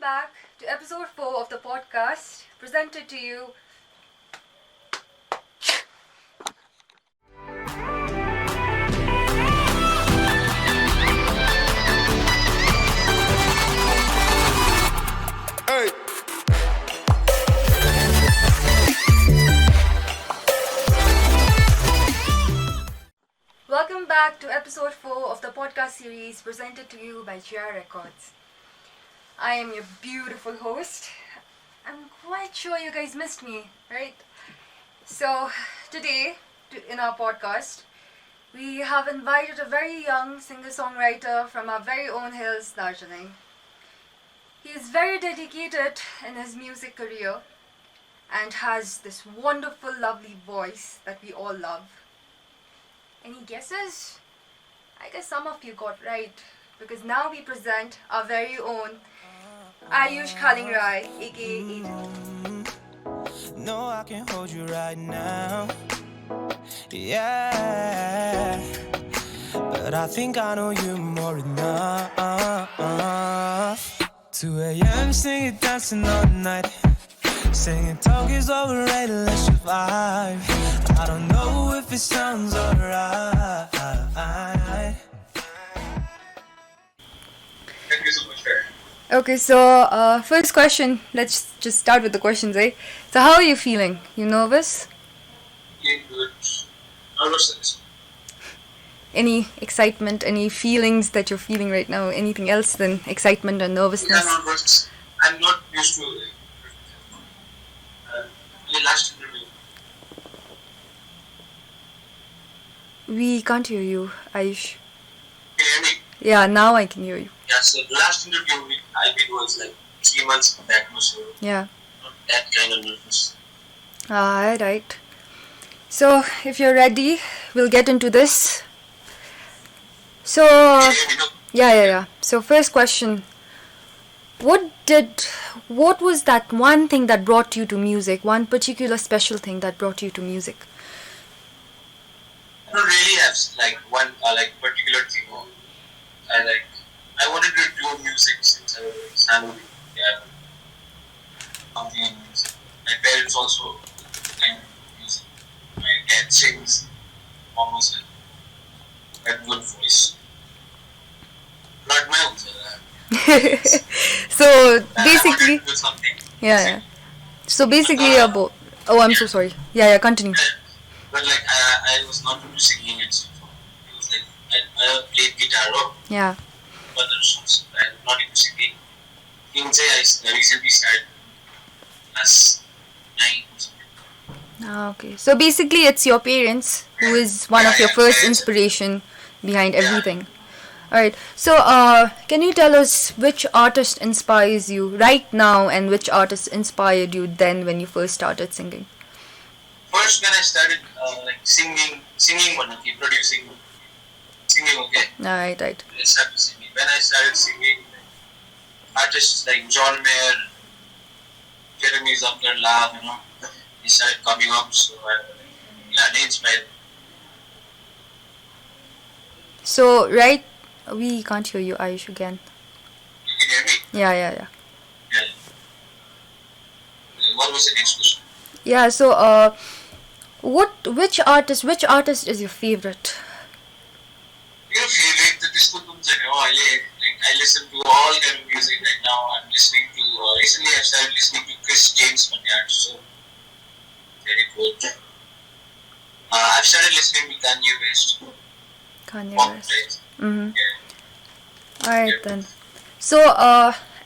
back to episode 4 of the podcast presented to you. Hey. Welcome back to episode 4 of the podcast series presented to you by GR Records. I am your beautiful host. I'm quite sure you guys missed me, right? So, today, in our podcast, we have invited a very young singer-songwriter from our very own hills, Darjeeling. He is very dedicated in his music career and has this wonderful, lovely voice that we all love. Any guesses? I guess some of you got right, because now we present our very own Ayush Rai, aka AIDIEN. No, I can hold you right now. Yeah, but I think I know you more enough. 2 a.m. singing, dancing all night. Singing, talk is overrated, let's survive. I don't know if it sounds alright. Thank you so much, sir. Okay, so first question. Let's just start with the questions, eh? So how are you feeling? You nervous? Yeah, good. Nervousness. Any excitement? Any feelings that you're feeling right now? Anything else than excitement and nervousness? Yeah, nervous. I'm not used to the last interview. We can't hear you, Ayush. Can you hear me? Yeah, now I can hear you. Yeah, so the last interview I did was like 3 months back, so Yeah. not that kind of nervous. Alright. So, if you're ready, we'll get into this. So, Can you hear me? No? yeah. So, first question. What was that one thing that brought you to music? One particular special thing that brought you to music? I don't really have like one particular thing. I wanted to do music since I was family. Yeah, something in music. My parents also kind of music. My dad sings, almost had good voice. Not my own. So I wanted basically, to do something. yeah. So basically, about. Oh, I'm so sorry. Yeah. Continue. But like I was not into singing and stuff. It was like I played guitar, Yeah. other songs. I'm not into singing. You can say I recently started class 9 or something. Okay. So basically, it's your parents who is one of your first inspiration behind everything. Alright. So, can you tell us which artist inspires you right now, and which artist inspired you then when you first started singing? First, when I started singing one, okay, producing, singing, okay. Right. I started singing. When I started singing, artists like John Mayer, Jeremy Zucker, Love, they started coming up. So they inspired me. So, right, we can't hear you, Ayush, again. You can hear me? Yeah. Yeah. What was the next question? Yeah. So, which artist is your favorite? Your favorite, I listen to all kind of music right now. I'm listening to, recently I started listening to Chris James Maynard, so very good. I've started listening to Kanye West. Kanye Pop West. types. Mm-hmm. Yeah. Alright then. So,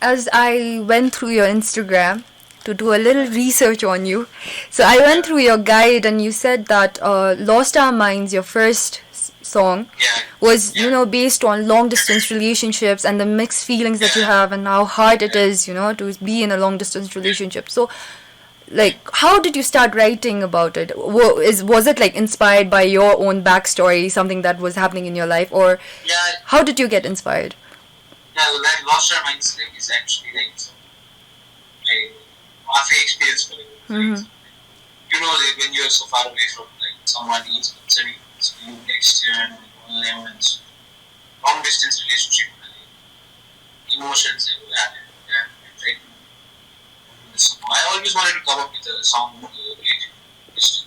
as I went through your Instagram to do a little research on you, so I went through your guide and you said that Lost Our Minds, your first song, Yeah. was, based on long distance relationships and the mixed feelings that you have and how hard it is, to be in a long distance relationship. So, like, how did you start writing about it? Was it like inspired by your own backstory, something that was happening in your life, or Yeah, how did you get inspired? well, that Lost Our Minds is actually half experience for it. Mm-hmm. When you're so far away from someone else, you next year and them and long distance relationship, emotions, and try always wanted to come up with a song related to this.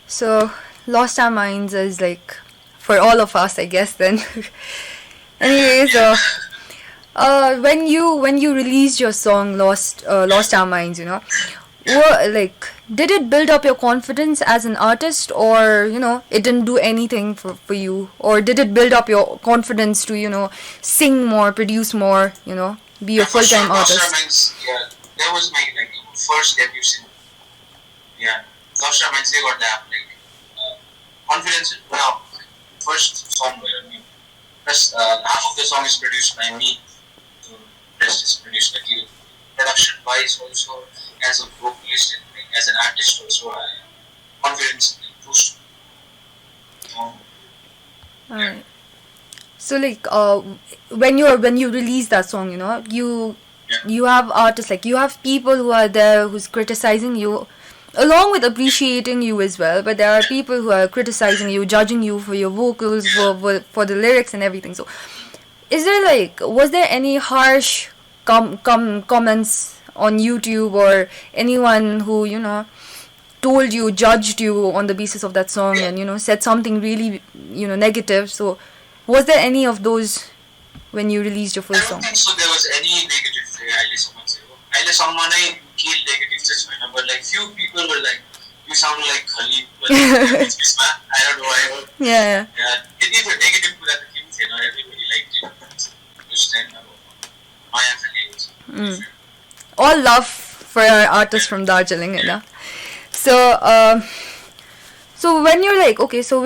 So, Lost Our Minds is like for all of us, I guess. Then, anyways, when you released your song Lost Our Minds, like, did it build up your confidence as an artist, or it didn't do anything for you, or did it build up your confidence to sing more, produce more, be a full-time artist? Lost Our Minds, yeah, that was my first debut single. Yeah, Lost Our Minds, they got that confidence. Now, first song, plus half of the song is produced by me, so the rest is produced by you. Production-wise, also as a vocalist and as an artist, also confidence boost. Alright. So like when you release that song, you have artists, like you have people who are there who's criticizing you, along with appreciating you as well. But there are people who are criticizing you, judging you for your vocals, for the lyrics and everything. So, was there any harsh comments on YouTube, or anyone who told you, judged you on the basis of that song, and said something really negative? So, was there any of those when you released your first song? I don't think so. There was any negative thing. I let someone kill negative just but like few people were like, you sound like Khalid, but I don't know why. Yeah. It is a negative to that thing, everybody liked it. Understand Maya Khalid. All love for our artists from Darjeeling, So, so when you're like, okay, so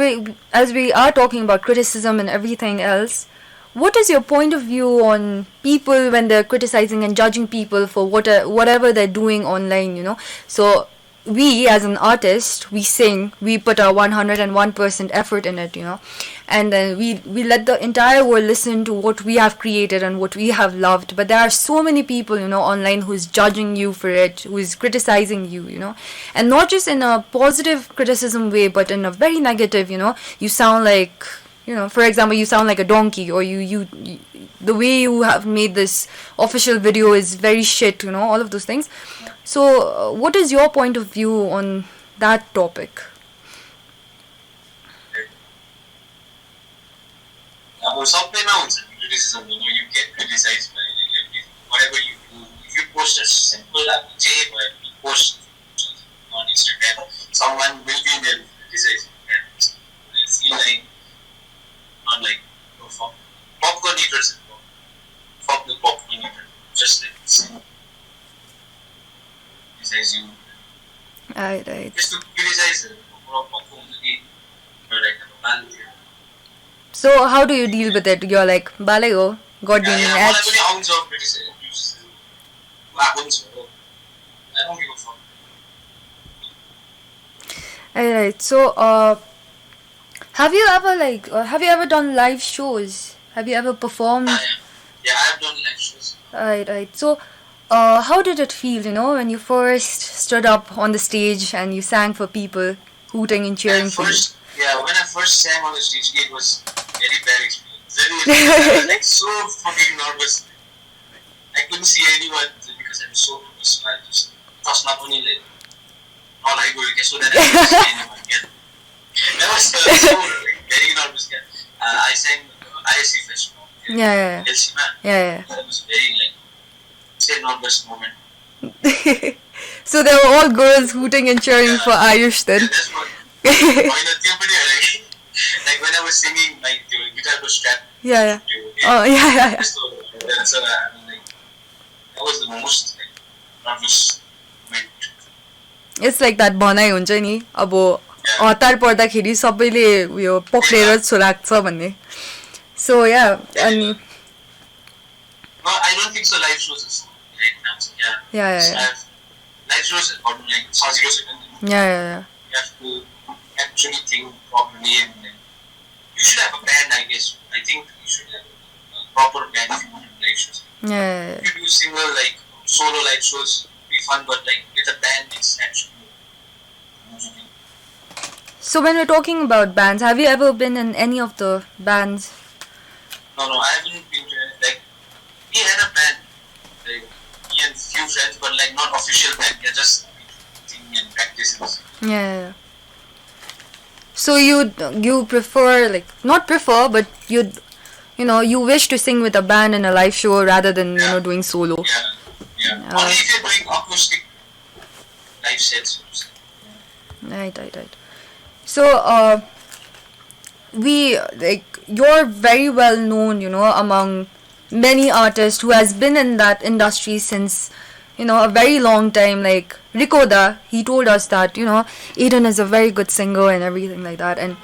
as we are talking about criticism and everything else, what is your point of view on people when they're criticizing and judging people for whatever they're doing online, So, we as an artist, we sing, we put our 101% effort in it, and then we let the entire world listen to what we have created and what we have loved. But there are so many people, online who's judging you for it, who is criticizing you, and not just in a positive criticism way, but in a very negative, you sound like, for example, you sound like a donkey, or you the way you have made this official video is very shit, all of those things. So, what is your point of view on that topic? Criticism, you get criticized by whatever you do. If you post a simple J, or you post on Instagram, someone will be there criticizing, and they feel like not like popcorn eaters, fuck the popcorn eater, just like criticize you. Right. Just to criticize So how do you deal with it? You're like, Balayo, God damn it. I don't give a fuck. Alright, so have you ever done live shows? Have you ever performed? Yeah, I've done live shows. Right. So how did it feel, when you first stood up on the stage and you sang for people, hooting and cheering for you? Yeah, when I first sang on the stage, it was very bad experience. I was like so fucking nervous. I couldn't see anyone because I was so nervous. I just tossed my money like, all I go so that I couldn't see anyone again. That was so very nervous. I sang ISC Festival. Yeah. LC man. Yeah. That was very nervous moment. So they were all girls hooting and cheering for Ayush then. That's what. Like when I was singing, like the guitar was strapped. Yeah. Oh yeah. So that's that was the most nervous moment. It's like that बनाइ हुन्छ नि अब हतार पर्दाखेरि सबैले उयो पक्रेर छोराक्छ भन्ने. So yeah, अनि No, I don't think so. Live shows is right now. Yeah. Live shows are like 0 seconds. Yeah. You have to actually think properly, and you should have a band, I guess. I think you should have a proper band if you want to do live shows. Yeah. If you do single, like solo live shows, be fun, but like with a band, it's actually. So when we're talking about bands, have you ever been in any of the bands? No, I haven't been to like he had a band, like he and few friends, but like not official band. They're just singing and practices. Yeah. So you prefer, like, not prefer, but you wish to sing with a band in a live show rather than doing solo. Yeah. Only if you're doing acoustic live sets. Right. So you're very well known, among many artists who has been in that industry since a very long time. Like Rikoda, he told us that Aiden is a very good singer and everything like that. And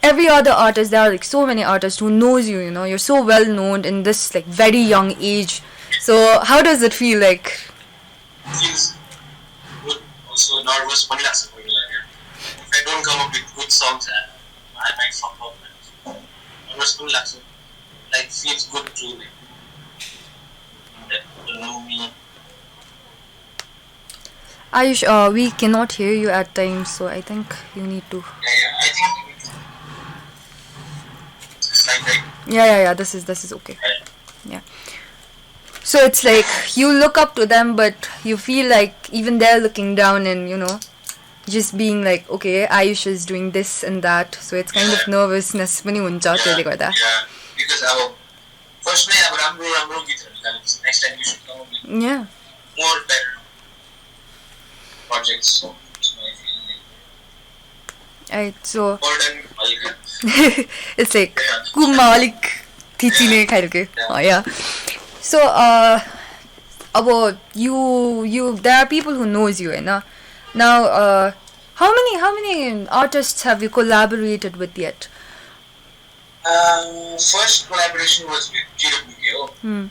every other artist, there are like so many artists who knows you. You're so well known in this like very young age. So how does it feel like? Feels good. Also nervous. If I don't come up with good songs, I might fuck up. Nervous. Like feels good to like that people know me. Ayush, we cannot hear you at times, so I think you need to. Yeah. I think it's like right. Yeah. This is okay. Right. Yeah. So it's like you look up to them, but you feel like even they're looking down and just being like, okay, Ayush is doing this and that. So it's kind of nervousness when you Yeah, because our first night our Ramro guitar. Next time you should come up with Yeah. more better projects. So I feel like Right. So more than Malika. it's like Yeah. kumalik tichine khailke. Oh yeah. So about you there are people who knows you, now how many artists have you collaborated with yet? First collaboration was with GWKO, and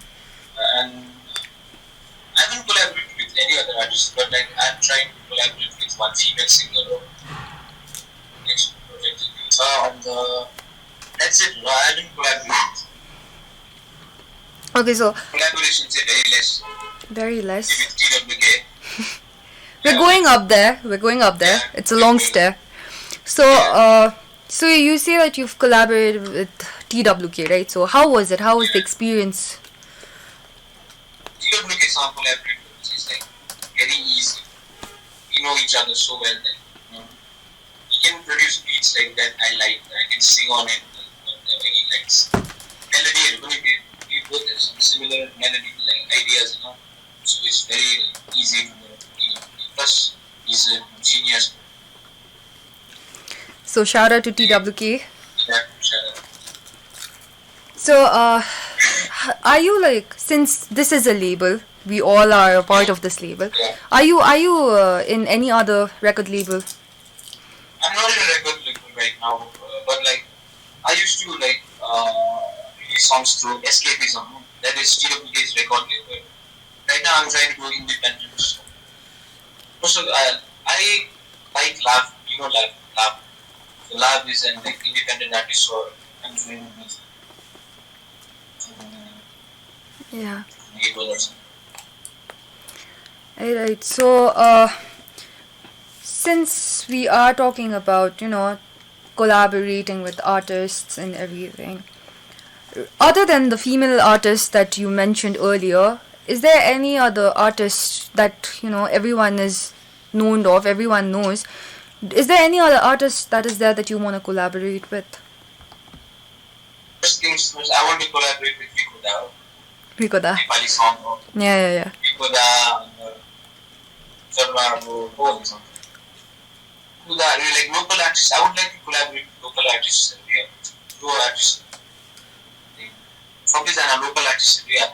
I haven't collaborated with any other artist, but like I'm trying to collaborate with one female singer. Next project is on the. That's it. I didn't collaborate. Okay, so Collaborations are very less very less. with TWK. We're going up there. Yeah. It's a long stair. So so you say that you've collaborated with TWK, right? So how was it? How was the experience? TWK song collaboration is like very easy. We know each other so well that he can produce beats like that I like. I can sing on it whatever he likes. Melody, we both have some similar melody like ideas, So it's very easy to plus he's a genius. So shout out to TWK. Yeah. So are you like, since this is a label, we all are a part of this label. Yeah. Are you in any other record label? I'm not in a record label right now, but like I used to like release songs through Escapism. That is TWK's record label. Right now I'm trying to do independent. Also, I like Lab. Lab. So Lab is an like independent artist, so I'm doing music. Yeah. Label or something. Right. So since we are talking about collaborating with artists and everything, other than the female artists that you mentioned earlier, is there any other artist that everyone is known of, everyone knows? Is there any other artist that is there that you want to collaborate with? First things first, I want to collaborate with Rikoda. Nepali song. Yeah. Rikoda, Subba, or something. Like local artists, I would like to collaborate with local artists. Yeah. Two artists. Focus on a local artist. Yeah.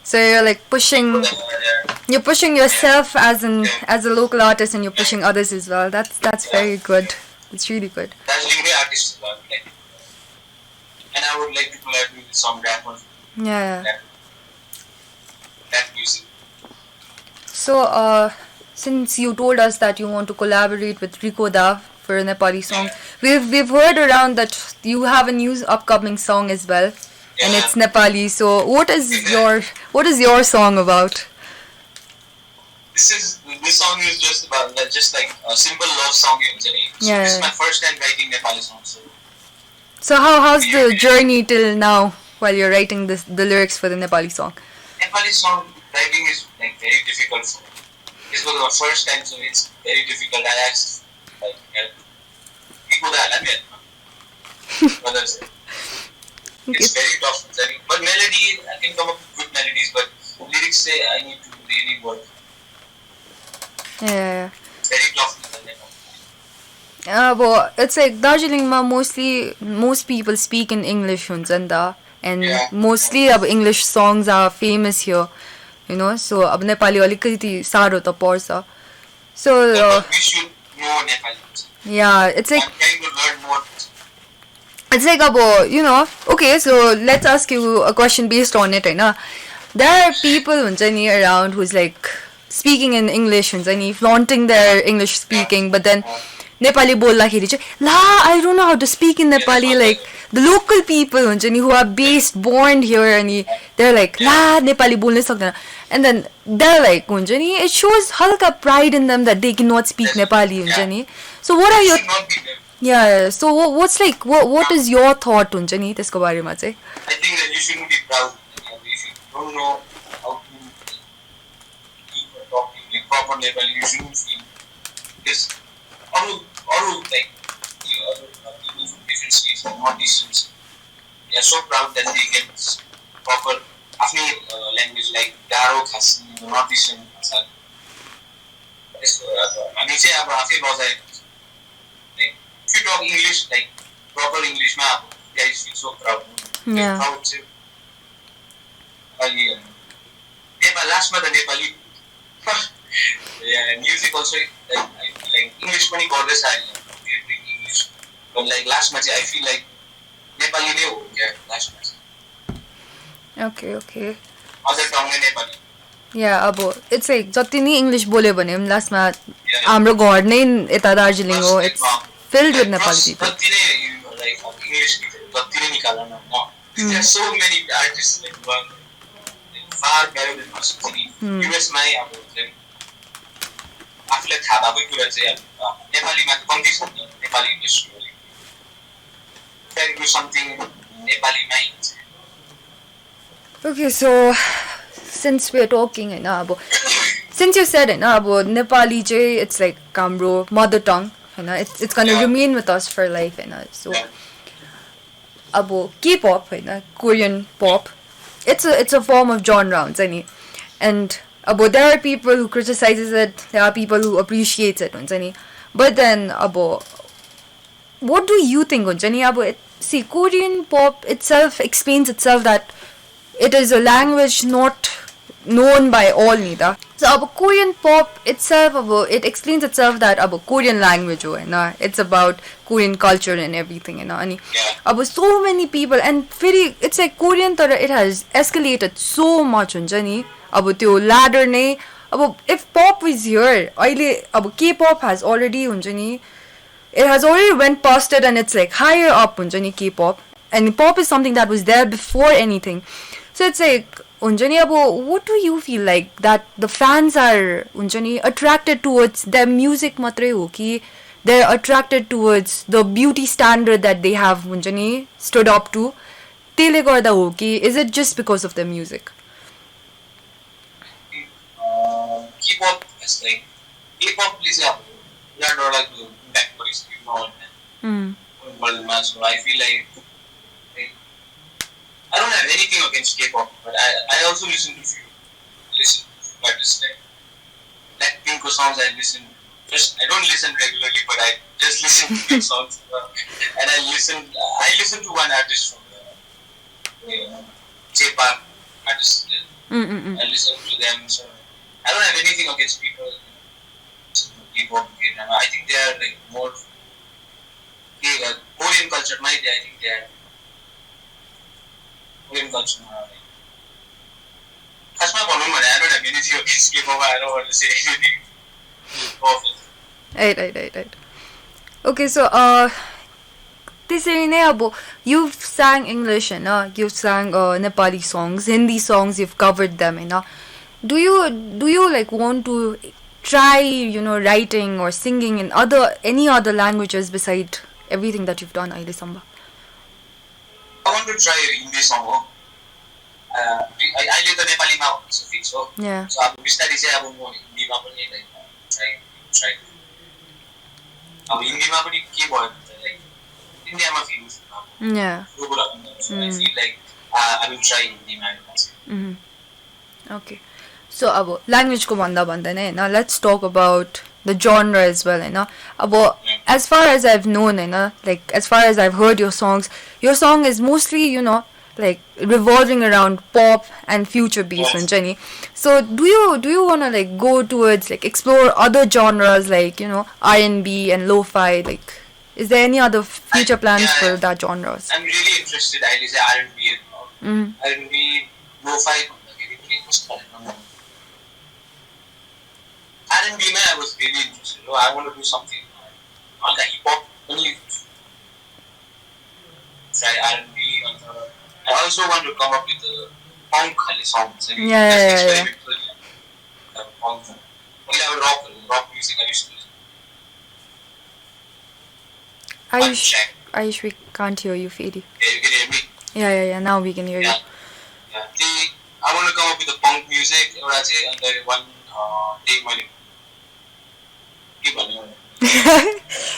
So you're like pushing yourself as a local artist, and you're pushing others as well. That's very good. It's really good. Dazzling artists as well. And I would like to collaborate with some rappers. Yeah. Rap music. So since you told us that you want to collaborate with Rikoda for a Nepali song, we've heard around that you have a new upcoming song as well. And it's Nepali. So what is your song about? This song is just about just like a simple love song. So this is my first time writing Nepali song. So how's the journey till now? while you're writing the lyrics for the Nepali song? Nepali song writing is like very difficult for me. This was my first time, so it's very difficult. I asked like help. People that I met, brothers. It's very tough. But melody, I can come up with good melodies, but lyrics say I need to really work. Yeah. It's very tough. But it's like Darjeelingma mostly most people speak in English and mostly English songs are famous here, you know. So Nepali alikati saro ta parcha. So we should know Nepali. yeah, it's like I'm trying to learn more. it's like you know. Okay, so let's ask you a question based on it, right? There are people around who's like speaking in English and flaunting their English speaking, but then Nepali बोल्दाखेरि चाहिँ I don't know how to speak in Nepali. Like the local people who are based, born here, and they're like Nepali बोल्नै सक्दैन. And then they're like it shows halka pride in them that they cannot speak Nepali. So what are your so what's like what is your thought त्यसको बारेमा चाहिँ? I think that you shouldn't be proud. If you don't know how to keep talking in proper Nepali, you shouldn't feel this. Or like people from different states, from northeasterns, they are so proud that they get proper language like Garo Khasi, northeastern Khasa. हामी चाहिँ अब आफै बजाए like if you talk English like proper English मा guys feel so proud. Proud चाहिँ अनि नेपाल लास्टमा त Nepali music also like English पनि गर्दैछ अहिले English but like लास्टमा चाहिँ I feel like नेपाली नै हो क्या लास्टमा चाहिँ okay अदर टङ नै नेपाली it's like जति नै English बोल्यो भने पनि लास्टमा हाम्रो घर नै यता दार्जिलिङ हो. It's filled with Nepali people. जति नै like English जति नै निकाल्न न there are so many artists like far better than us. US मै अब आफूलाई थाहा भएको कुरा चाहिँ नेपालीमा कम्ती छ नि Nepali industry try to do something नेपालीमै. Okay, so since we're talking since you said Nepali चाहिँ it's like हाम्रो mother tongue it's gonna remain with us for life so K-pop Korean pop it's a form of genre and there are people who criticizes it, there are people who appreciates it but then what do you think see Korean pop itself explains itself that it is a language not known by all neither. So Korean pop itself it explains itself that Korean language it's about Korean culture and everything and so many people and it's like Korean it has escalated so much त्यो ladder नै if pop is here अहिले K-pop has already it has already went past it and it's like higher up K-pop and pop is something that was there before anything. So it's like what do you feel like that the fans are attracted towards their music matre ho ki they're attracted towards the beauty standard that they have stood up to त्यसले गर्दा हो कि is it just because of the music? K-pop is like K-pop is not like backwards so I feel like I don't have anything against K-pop but I also listen to artists like Blackpink songs I listen I don't listen regularly but I just listen to their songs and I listen to one artist from J-pop artist I listen to them so I don't have anything against people K-pop I think they are like more Korean culture I think they are Korean culture खासमा भनौँ भने I don't have anything against K-pop I don't want to say anything right okay so त्यसरी नै you've sang English you've sang Nepali songs, Hindi songs, you've covered them do you like want to try writing or singing in any other languages beside everything that you've done अहिले सम्म? I want to try Hindi song हो. अहिले त नेपालीमा हुन्छ fix हो. Yeah. So अब बिस्तारै चाहिँ अब म हिन्दीमा पनि try. अब हिन्दीमा पनि के भयो भने लाइक इन्डियामा फेमस भएको. Yeah. So I feel like I will try हिन्दीमा. Okay. So अब language को भन्दा नै हैन, let's talk about the genre as well, हैन. अब as far as I've known, Hahn, like as far as I've heard your song is mostly, you know, like revolving around pop and future beats हुन्छ नि. So do you want to like go towards like explore other genres like, you know, R&B and lo-fi, like is there any other future plans for that genres? I'm really interested अहिले चाहिँ R&B and R&B lo-fi R&B मा I was really interested. I want to do something like hip hop. Try R&B. I also want to come up with a punk songs. Yeah. Punk. Only I rock music I used to listen. Ayush, we can't hear you, Fady. Yeah, you can hear me. Yeah. Now we can hear you. Yeah. I want to come up with a punk music. And then one take money.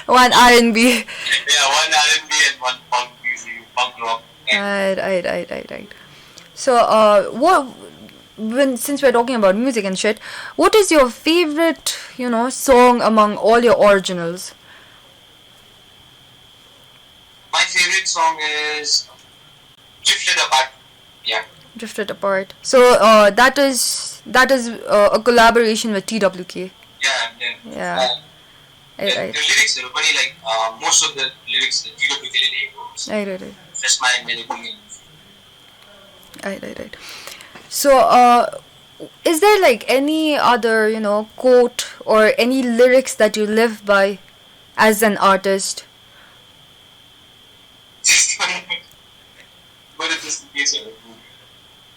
One R&B. Yeah, one R&B and one punk music, punk rock. Right. So, since we're talking about music and shit, what is your favorite, you know, song among all your originals? My favorite song is Drifted Apart. Yeah. Drifted Apart. So, that is a collaboration with TWK. Yeah. The lyrics are very like most of the lyrics the TWK Right. Just my melody. Right. So, is there like any other, you know, quote or any lyrics that you live by as an artist? But it's just in case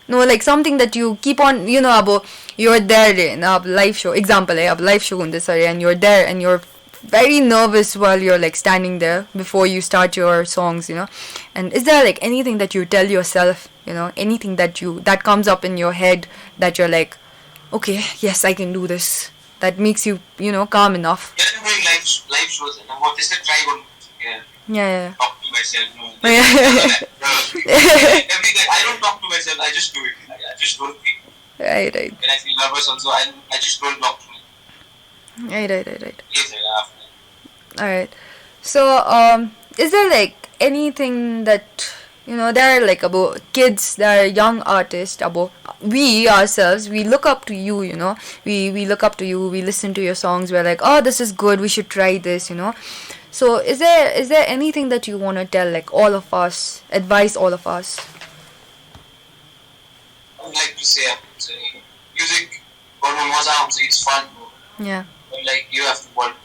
No, like something that you keep on, you know, abo, you're there in a live show. Example, a live show and you're there and you're very nervous while you're like standing there before you start your songs, you know. And is there like anything that you tell yourself, you know, anything that comes up in your head that you're like, okay, yes, I can do this. That makes you, you know, calm enough. Yeah, I'm doing live shows and I'm just try one. Yeah. Talk to myself. No. Yeah. Every day I don't talk to myself. I just do it. I just don't think. Right. When I feel nervous also, I just don't talk to me. Right. Yes, Alright. So, is there like anything that, you know, there are like about kids, there are young artists, about we ourselves, we look up to you, you know, we look up to you, we listen to your songs, we're like, oh, this is good, we should try this, you know. So, is there anything that you want to tell, like all of us, advise all of us? I would like to say, music, it's fun. Yeah. But like you have to work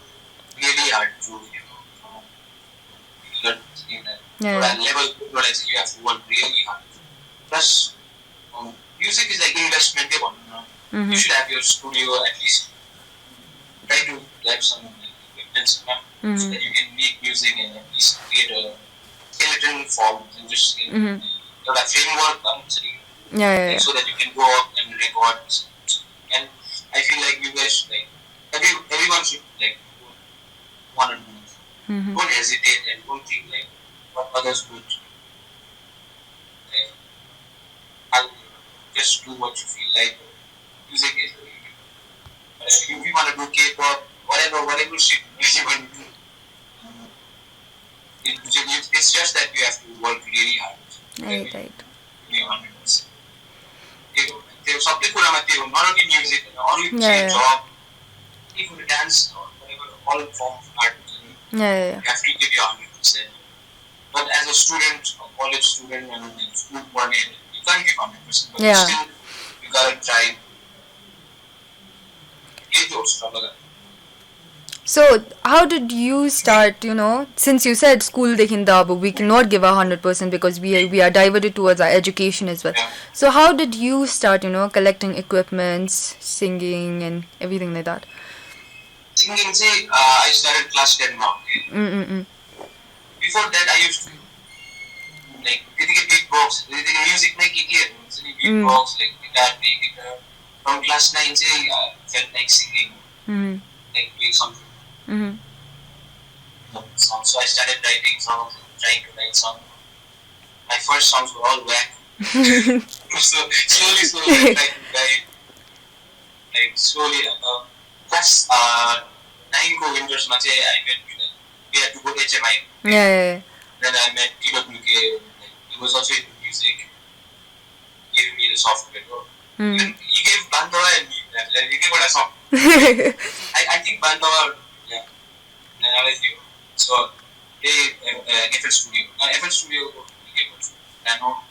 really hard to, you know, learn level. You have to work really hard. Plus, music is like investment. You should have your studio at least. Try to have some equipment so that you can make music and at least create a skeleton form and just you know, a framework. So that you can go up and record. And I feel like you guys like everyone should like want to do it. Don't hesitate and don't think like what others would. Like, I'll just do what you feel like. Music is if you want to do K-pop, whatever shit you want to do. It's just that you have to work really hard. Right. Not only music, or you change job, even dance or whatever, all forms of art. You have to give your 100%. But as a student, a college student, and school coordinator, you can't give 100%. But still, you gotta try. So, how did you start, you know, since you said school dekhinda, but we cannot give 100% because we are diverted towards our education as well. So, how did you start, you know, collecting equipments, singing and everything like that? Singing, I started class 10 now. Before that, I used to like beatbox, music make it here. So beatbox, like guitar. From class 9, I felt like singing, like doing something. Songs. So I started writing songs, trying to write songs. My first songs were all whack. So slowly I tried to write. Like slowly, class 9 ko winters, I met, we had to go HMI. Yeah. Then I met TWK. Like, he was also into music. Gave me the software. Even he gave Bandhawa and me. He gave a song. I think Bandhawa. Yeah. Then I was you. So they FL Studio. FL Studio. He gave us piano.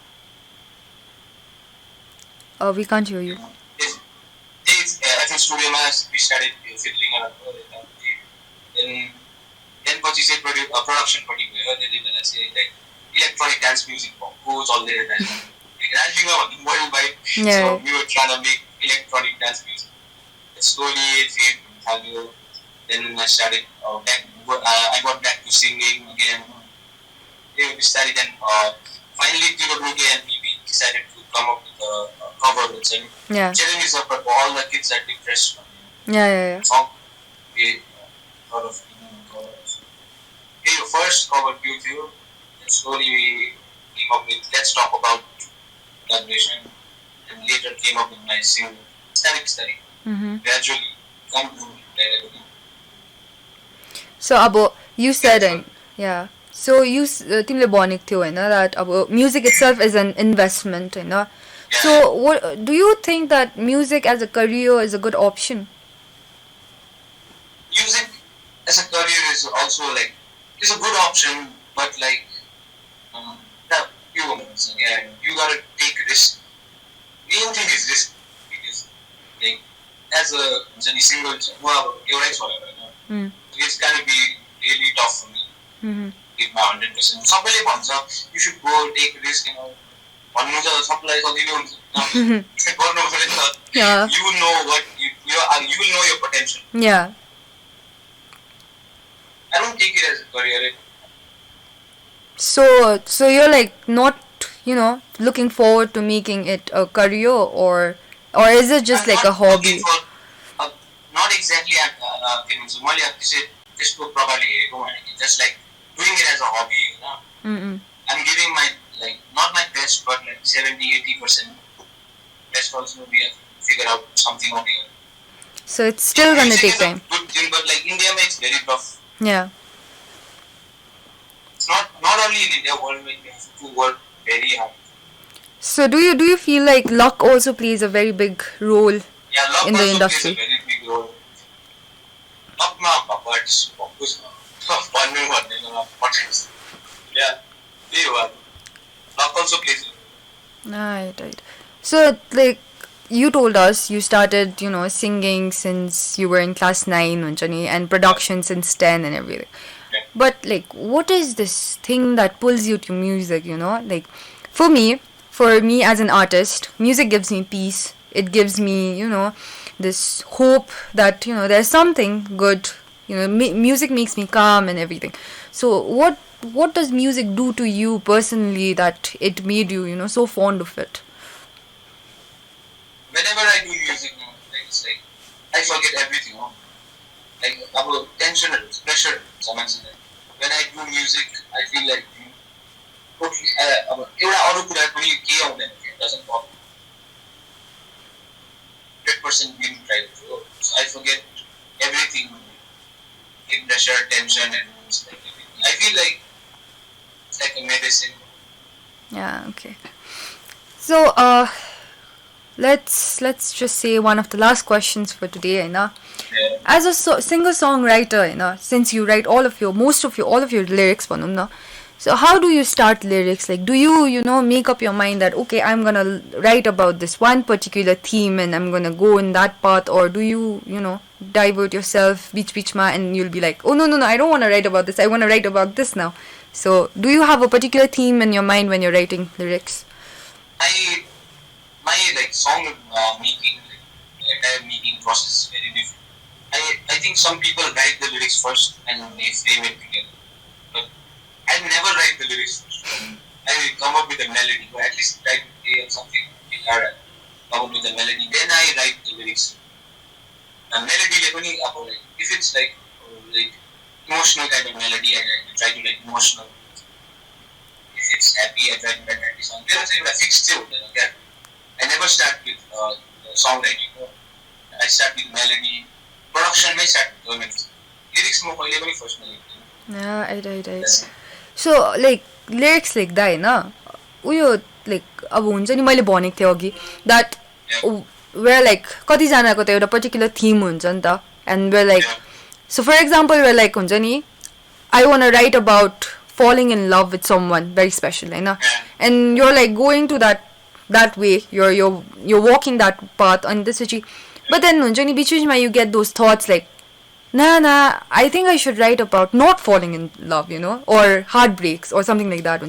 Oh, we can't hear you. This FL Studio we started fiddling around. Then what you say production party where they did like electronic dance music goes all there. So we were trying to make electronic dance music. Slowly it faded. Then I started I got back to singing again. We started and finally TWK and we decided to come up with a cover with Challenge is up, but all the kids are depressed. Yeah. Song we thought of covers. First cover YouTube, and slowly we came up with Let's Talk About Graduation, and later came up with my single Study. Gradually come to reality. So abo you said so you तिमीले भनेको थियौ हैन that अब music itself is an investment Hahn. So what do you think that music as a career is a good option? Music as a career is also like is a good option, but like you gotta take risk. Main thing is risk because like as a single it's gonna be really tough for me. Give my 100%. Somebody wants you should go take risk, supply Yeah. You will know what you will know your potential. Yeah. I don't take it as a career. So you're like not, looking forward to making it a career or is it just like a hobby? Not exactly just like doing it as a hobby. I'm giving my not my best, but like 70-80%. Best also we have to figure out something on here. So it's still gonna take time. Good thing, but like India makes very tough. Yeah. It's not only in India, worldwide we have to work very hard. So do you feel like luck also plays a very big role luck in the also industry? Plays a very big role. Luck but focus luck also plays a role. Right. So like you told us you started, singing since you were in class 9 and production since 10 and everything. Yeah. But like what is this thing that pulls you to music, Like for me as an artist, music gives me peace. It gives me, this hope that, there's something good. Music makes me calm and everything. So what does music do to you personally that it made you, so fond of it? Whenever I do music, it's like I forget everything. Like about tension and pressure. When I do music, I feel like it doesn't bother. 100% being tried. So I forget everything. Pressure, tension, and it's like everything. I feel like it's like a medicine. Yeah. Okay. So let's just say one of the last questions for today, As a singer-songwriter, since you write all of your lyrics, so how do you start lyrics? Like, do you, make up your mind that, okay, I'm gonna write about this one particular theme and I'm gonna go in that path, or do you, divert yourself, beach ma, and you'll be like, oh, no, I don't want to write about this, I want to write about this now. So, do you have a particular theme in your mind when you're writing lyrics? My song making, entire making process is very different. I think some people write the lyrics first and they frame it together. But I never write the lyrics first. I will come up with a melody, or at least try to play on something guitar and come up with a melody. Then I write the lyrics. And melody, like, if it's like emotional kind of melody, I try to write emotional. If it's happy, I try to write happy song. There was a fixed tune. I never start with songwriting. I start with melody. Production may start with lyrics more first melody. Yeah, right. So, like, lyrics like that, na? Uyo, like, अब हुन्छ नि मैले भनेको थिएँ अघि that we're like कतिजनाको त एउटा particular theme हुन्छ नि त and we're like so for example we're like हुन्छ नि I want to write about falling in love with someone very special Hahn and you're like going to that way you're walking that path and त्यसपछि but then हुन्छ नि बिचमा you get those thoughts like nah, I think I should write about not falling in love, you know, or heartbreaks or something like that.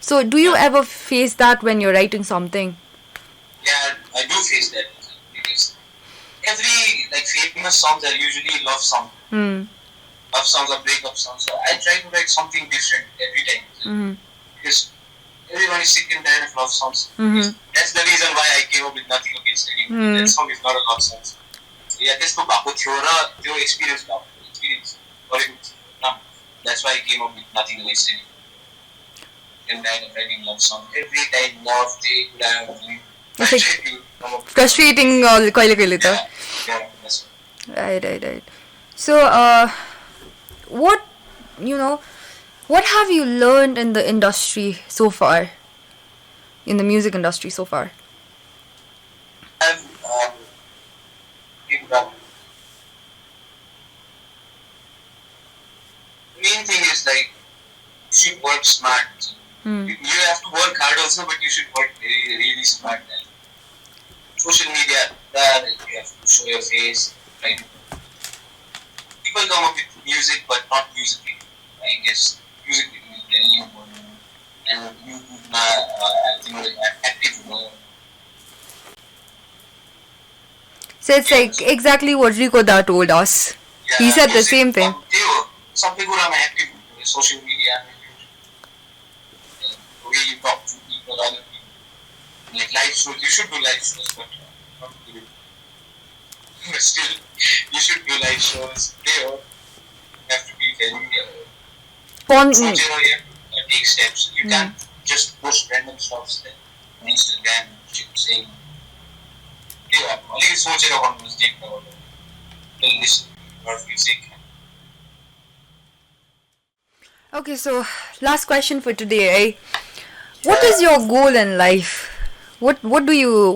So, do you ever face that when you're writing something? Yeah, I do face that because every famous songs are usually love songs. Love songs or breakup songs. So I try to write something different every time because everyone is sick and tired of love songs. That's the reason why I came up with Nothing Against Anyone. That song is not a love song. Yeah, त्यस्तो भएको थियो र त्यो experience गरेको थिएँ. That's why I came up with Nothing Against Anyone. And I'm writing love song every time. Love, frustrating कहिले त. Yeah, that's right. So, what have you learned in the industry so far? In the music industry so far? Main thing is you should work smart. You have to work hard also, but you should work really, really smart. Social media, you have to show your face. Right? People come up with music, but not music. I guess music is very important, and you I think active. So it's like exactly what Rico Da told us. Yeah, he said the same thing. Some people are active on social media. The way you talk to people, other people. Like live shows, you should do live shows, but not do it. But still, you should do live shows. You have to be very take steps. You can't just post random stuff on Instagram saying, अलिकति सोचेर गर्नुहोस् देख्न listen or music. Okay, so last question for today, right? What is your goal in life? What do you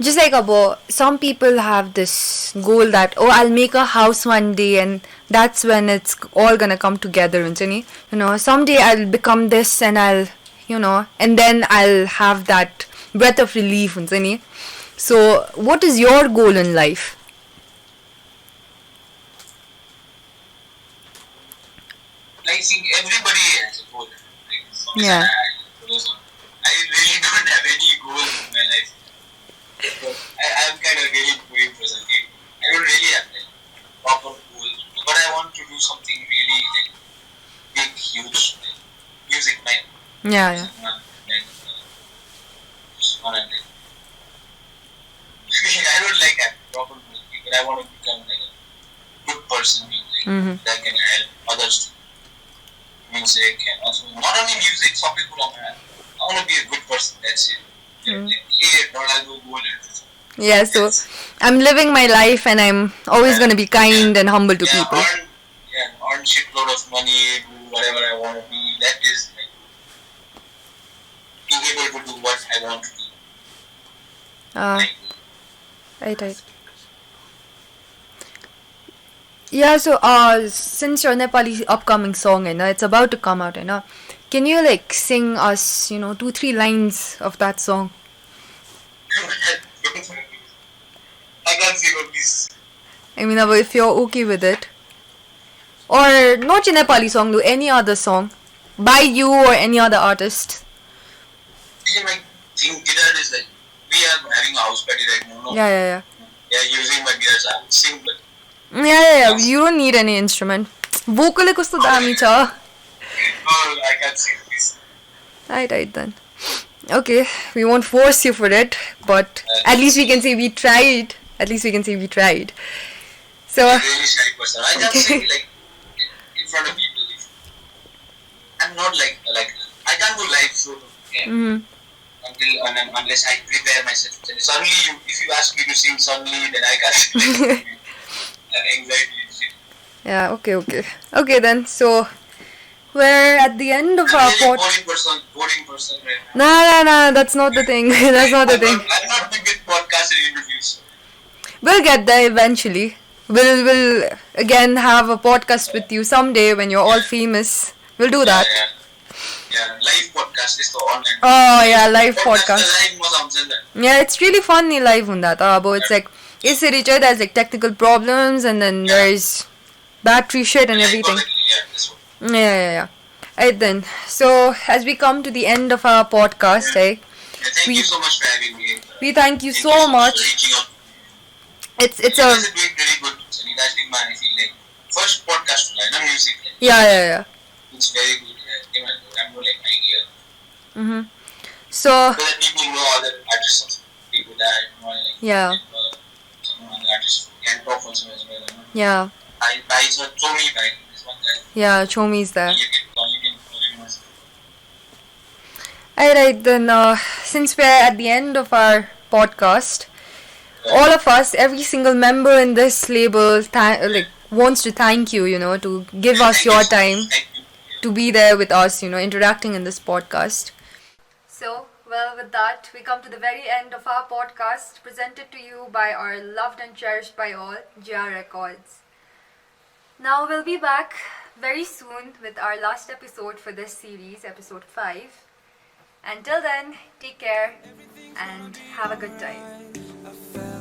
just like about some people have this goal that I'll make a house one day and that's when it's all gonna come together, someday I'll become this and I'll and then I'll have that breath of relief, so what is your goal in life? I think everybody has a goal. Yeah. I really don't have any goal in my life. I'm kind of really going presently. I don't really have proper goal, but I want to do something really big, huge, music, man. Yeah. I don't like having proper music, but I want to become a good person that can help others to music and also not only music, some people I want to be a good person, that's it. Yeah, so I'm living my life and I'm always going to be kind and humble to people. Earn shitload of money, do whatever I want to do. That is being able to do what I want to do. Right. Yeah, so since your Nepali upcoming song, it's about to come out, can you sing us, 2-3 lines of that song? I can't sing of this. I mean, if you're okay with it. Or not your Nepali song, do any other song. By you or any other artist. My guitar is we are having a house party right now, no? Yeah. Yeah, using my guitar, so I would sing, but... Yeah, you don't need any instrument. Vocal is so dami cha. No, I can't sing this. Right then. Okay, we won't force you for it, but at least we can say we tried. At least we can say we tried. So, I'm a really shy person. I can't sing like in front of people. I'm not like I can't do live show unless I prepare myself. Suddenly, if you ask me to sing suddenly, then I can't. Anxiety. yeah, okay then. So, we're at the end of our I'm boring person right now. Nah, that's not the thing. That's not the thing. I'm not big with podcasts and interviews. We'll get there eventually. We'll again have a podcast with you someday when you're all famous. We'll do that. Yeah, live podcast is the online. Oh yeah, live podcast. Live was something that. Yeah, it's really funny live on that. But it's like it's there's like technical problems and then there's battery shit and everything. Yeah. Right then. So as we come to the end of our podcast, Thank you so much for having me. We thank you so much. It's You guys are doing very good. So you guys think I feel like first podcast to learn music. Yeah. It's very good. I'm more like idea. So that people know other artists, people that I know, like some other artists can talk also as well. Yeah. I saw Chomi by this one guy. Yeah, Chomi's there. You can follow him. Alright then, since we're at the end of our podcast, all of us, every single member in this label, wants to thank you, to give us your time to be there with us, interacting in this podcast. So, well, with that, we come to the very end of our podcast, presented to you by our loved and cherished by all, GR Records. Now, we'll be back very soon with our last episode for this series, episode 5. Until then, take care and have a good time.